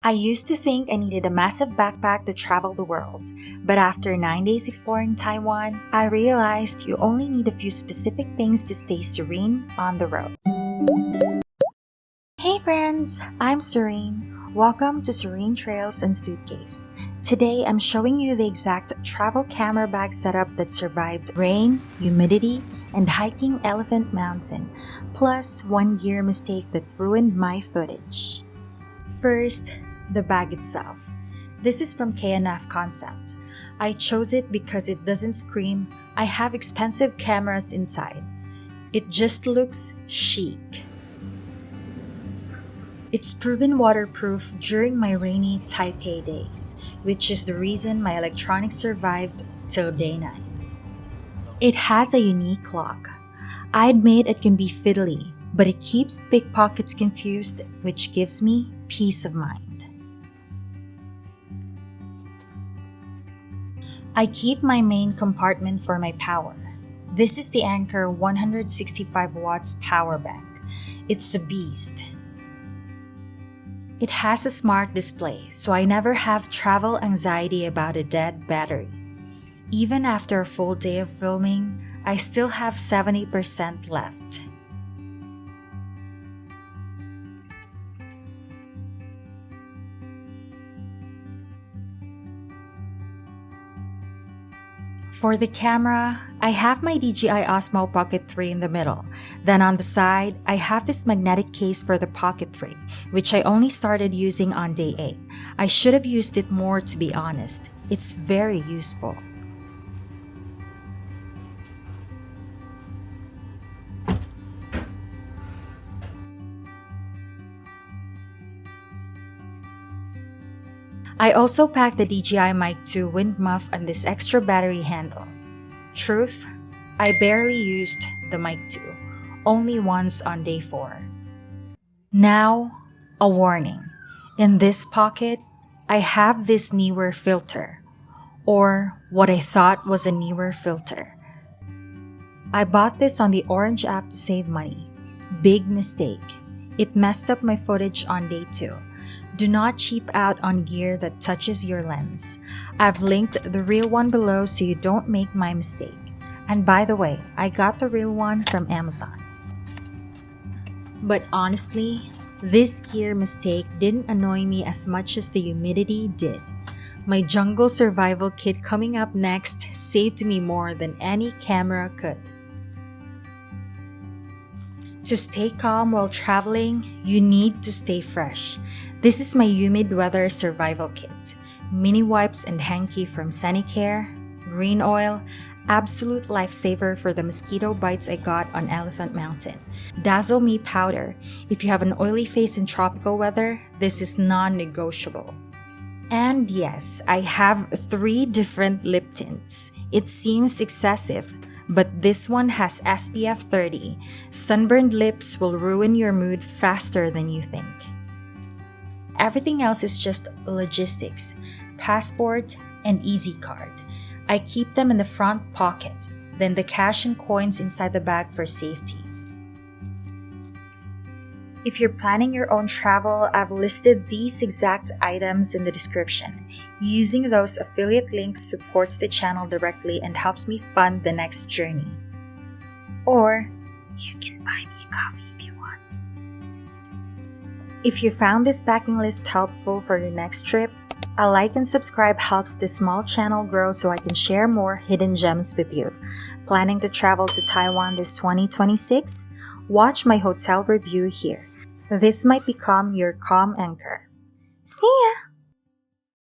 I used to think I needed a massive backpack to travel the world, but after 9 days exploring Taiwan, I realized you only need a few specific things to stay serene on the road. Hey friends, I'm Serene. Welcome to Serene Trails and Suitcase. Today I'm showing you the exact travel camera bag setup that survived rain, humidity, and hiking Elephant Mountain, plus one gear mistake that ruined my footage. First, the bag itself. This is from KNF Concept. I chose it because it doesn't scream, I have expensive cameras inside. It just looks chic. It's proven waterproof during my rainy Taipei days, which is the reason my electronics survived till day 9. It has a unique lock. I admit it can be fiddly, but it keeps pickpockets confused, which gives me peace of mind. I keep my main compartment for my power. This is the Anker 165 watts power bank. It's a beast. It has a smart display, so I never have travel anxiety about a dead battery. Even after a full day of filming, I still have 70% left. For the camera, I have my DJI Osmo Pocket 3 in the middle. Then on the side, I have this magnetic case for the Pocket 3, which I only started using on day 8. I should have used it more, to be honest. It's very useful. I also packed the DJI Mic 2 wind muff and this extra battery handle. Truth, I barely used the Mic 2, only once on day 4. Now, a warning. In this pocket, I have this Neewer filter, or what I thought was a Neewer filter. I bought this on the Orange app to save money. Big mistake. It messed up my footage on day 2. Do not cheap out on gear that touches your lens. I've linked the real one below so you don't make my mistake. And by the way, I got the real one from Amazon. But honestly, this gear mistake didn't annoy me as much as the humidity did. My jungle survival kit coming up next saved me more than any camera could. To stay calm while traveling, you need to stay fresh. This is my humid weather survival kit. Mini wipes and hanky from Sanicare, green oil, absolute lifesaver for the mosquito bites I got on Elephant Mountain. Dazzle Me powder. If you have an oily face in tropical weather, this is non-negotiable. And yes, I have 3 different lip tints. It seems excessive, but this one has SPF 30. Sunburned lips will ruin your mood faster than you think. Everything else is just logistics, passport, and Easy Card. I keep them in the front pocket, then the cash and coins inside the bag for safety. If you're planning your own travel, I've listed these exact items in the description. Using those affiliate links supports the channel directly and helps me fund the next journey. Or you can buy me coffee if you want. If you found this packing list helpful for your next trip, a like and subscribe helps this small channel grow so I can share more hidden gems with you. Planning to travel to Taiwan this 2026? Watch my hotel review here. This might become your calm anchor. See ya!